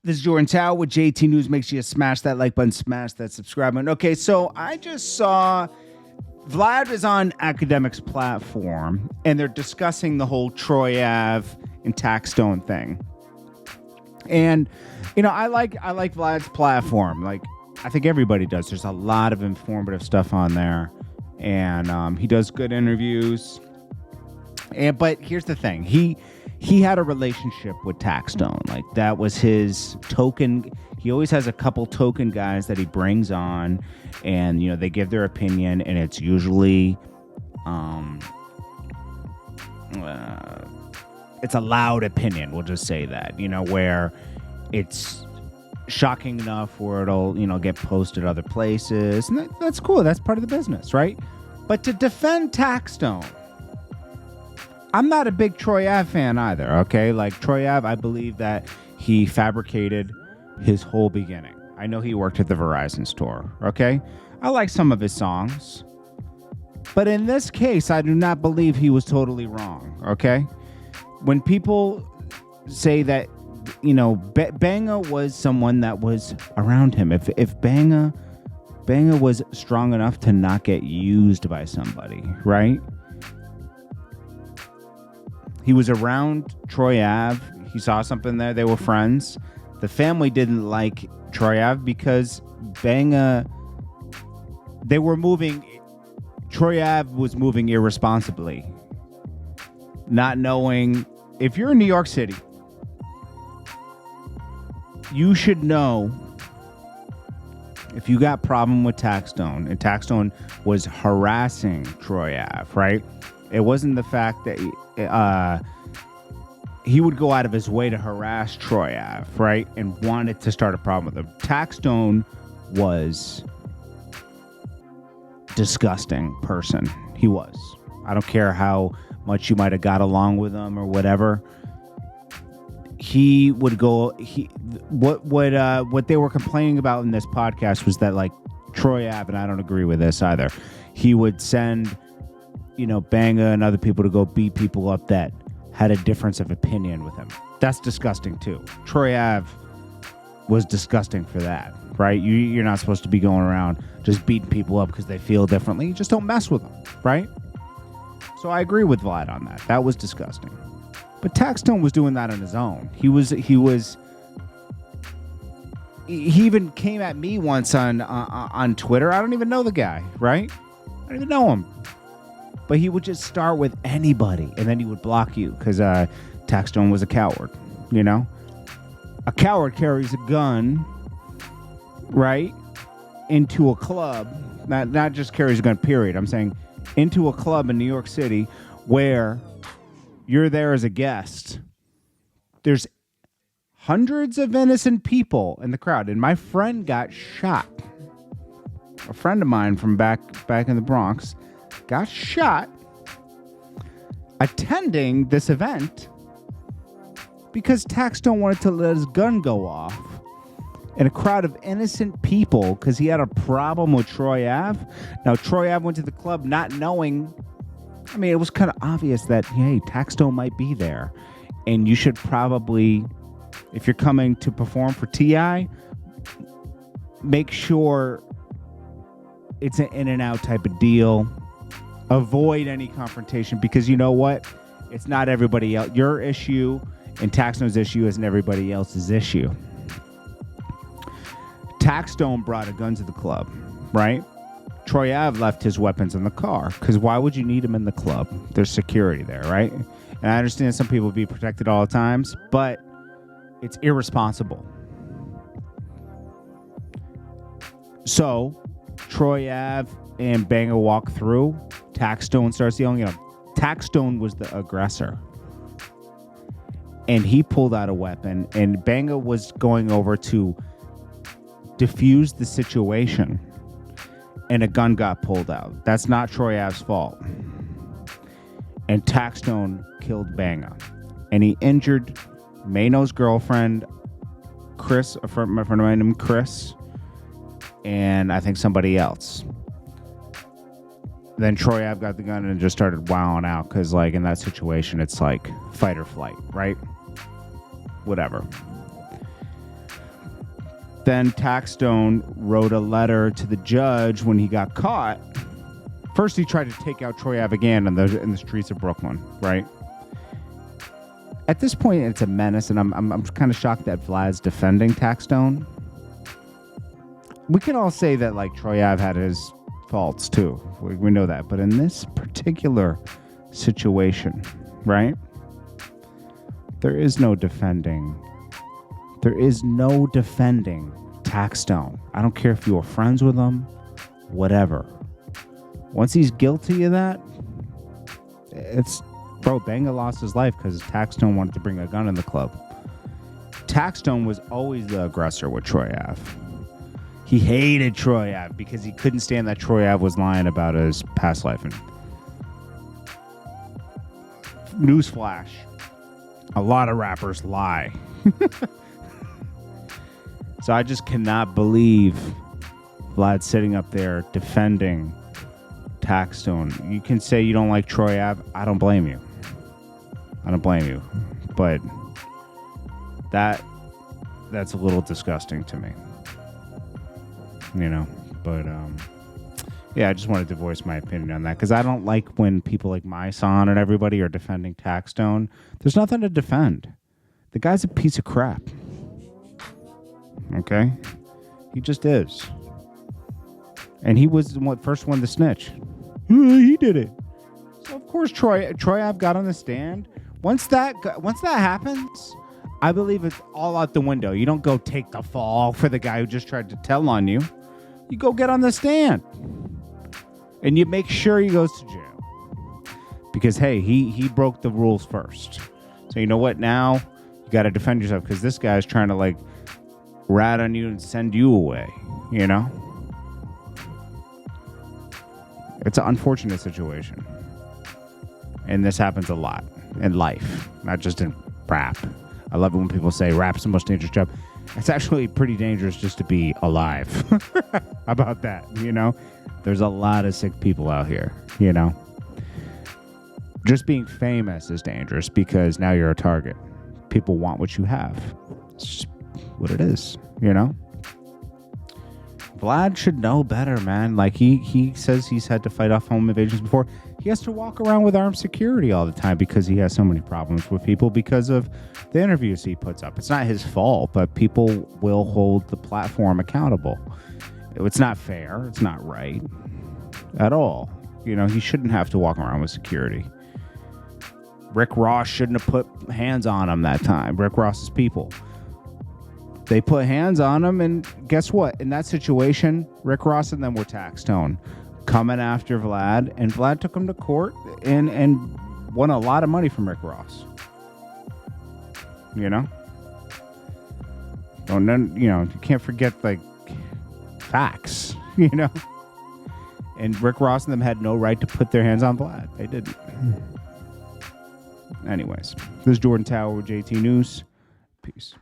This is Jordan Tower with JT News. Make sure you smash that like button, smash that subscribe button. Okay, so I just saw Vlad is on Akademiks platform, and they're discussing the whole Troy Ave and Taxstone thing. And I like Vlad's platform. Like, I think everybody does. There's a lot of informative stuff on there, and he does good interviews. But here's the thing: he had a relationship with Taxstone. Like, that was his token. He always has a couple token guys that he brings on, and they give their opinion, and it's usually it's a loud opinion. We'll just say that, where it's shocking enough where it'll get posted other places, and that's cool. That's part of the business, right? But to defend Taxstone, I'm not a big Troy Ave fan either, okay? Like, Troy Ave, I believe that he fabricated his whole beginning. I know he worked at the Verizon store, okay? I like some of his songs. But in this case, I do not believe he was totally wrong, okay? When people say that, Banga was someone that was around him. If Banga was strong enough to not get used by somebody, right? He was around Troy Ave. He saw something there. They were friends. The family didn't like Troy Ave because Banga, Troy Ave was moving irresponsibly. Not knowing, if you're in New York City, you should know if you got problem with Taxstone, and Taxstone was harassing Troy Ave, right? It wasn't the fact that he would go out of his way to harass Troy Ave, right? And wanted to start a problem with him. Taxstone was disgusting person. He was. I don't care how much you might have got along with him or whatever. He would go. What they were complaining about in this podcast was that, like, Troy Ave, and I don't agree with this either, he would send Banga and other people to go beat people up that had a difference of opinion with him. That's disgusting too. Troy Ave was disgusting for that, right? You're not supposed to be going around just beating people up because they feel differently. You just don't mess with them, right? So I agree with Vlad on that. That was disgusting. But Taxstone was doing that on his own. He even came at me once on Twitter. I don't even know the guy, right? I don't even know him. But he would just start with anybody, and then he would block you because Taxstone was a coward, A coward carries a gun, right, into a club. Not just carries a gun, period. I'm saying into a club in New York City where you're there as a guest. There's hundreds of innocent people in the crowd, and my friend got shot. A friend of mine from back in the Bronx got shot attending this event because Taxstone wanted to let his gun go off in a crowd of innocent people because he had a problem with Troy Ave. Now, Troy Ave went to the club not knowing. I mean, it was kind of obvious that, hey, Taxstone might be there, and you should probably, if you're coming to perform for T.I., make sure it's an in and out type of deal. Avoid any confrontation because you know what? It's not everybody else. Your issue and Taxstone's issue isn't everybody else's issue. Taxstone brought a gun to the club, right? Troy Ave left his weapons in the car because why would you need them in the club? There's security there, right? And I understand some people be protected all the times, but it's irresponsible. So Troy Ave and Banga walk through. Taxstone starts yelling at him. Taxstone was the aggressor. And he pulled out a weapon, and Banga was going over to defuse the situation, and a gun got pulled out. That's not Troy Ave's fault. And Taxstone killed Banga. And he injured Mano's girlfriend, Chris, a friend of mine named Chris, and I think somebody else. Then Troy Ave got the gun and just started wowing out because, like, in that situation, it's like fight or flight, right? Whatever. Then Taxstone wrote a letter to the judge when he got caught. First, he tried to take out Troy Ave again in the streets of Brooklyn, right? At this point, it's a menace, and I'm kind of shocked that Vlad's defending Taxstone. We can all say that like Troy Ave had his faults too. We know that, but in this particular situation, right? There is no defending. There is no defending Taxstone. I don't care if you were friends with him, whatever. Once he's guilty of that, Banga lost his life because Taxstone wanted to bring a gun in the club. Taxstone was always the aggressor with Troy Ave. He hated Troy Ave because he couldn't stand that Troy Ave was lying about his past life. And newsflash, a lot of rappers lie. So I just cannot believe Vlad sitting up there defending Taxstone. You can say you don't like Troy Ave. I don't blame you. But that's a little disgusting to me. You know, but yeah, I just wanted to voice my opinion on that because I don't like when people like my son and everybody are defending Taxstone. There's nothing to defend. The guy's a piece of crap. Okay? He just is. And he was the first one to snitch. He did it. So of course Troy Ave got on the stand. Once that happens, I believe it's all out the window. You don't go take the fall for the guy who just tried to tell on you. You go get on the stand. And you make sure he goes to jail. Because hey, he broke the rules first. So you know what? Now you got to defend yourself because this guy's trying to like rat on you and send you away, you know? It's an unfortunate situation. And this happens a lot in life, not just in rap. I love it when people say rap's the most dangerous job. It's actually pretty dangerous just to be alive. How about that, you know? There's a lot of sick people out here, you know? Just being famous is dangerous because now you're a target. People want what you have. It's just what it is, you know? Vlad should know better, man. Like he says he's had to fight off home invasions before. He has to walk around with armed security all the time because he has so many problems with people because of the interviews he puts up. It's not his fault, but people will hold the platform accountable. It's not fair. It's not right at all. You know, he shouldn't have to walk around with security. Rick Ross shouldn't have put hands on him that time. Rick Ross's people. They put hands on him, and guess what? In that situation, Rick Ross and them were Taxstone coming after Vlad, and Vlad took him to court and won a lot of money from Rick Ross. You know? And then, you know, you can't forget, like, facts, you know? And Rick Ross and them had no right to put their hands on Vlad. They didn't. Anyways, this is Jordan Tower with JT News. Peace.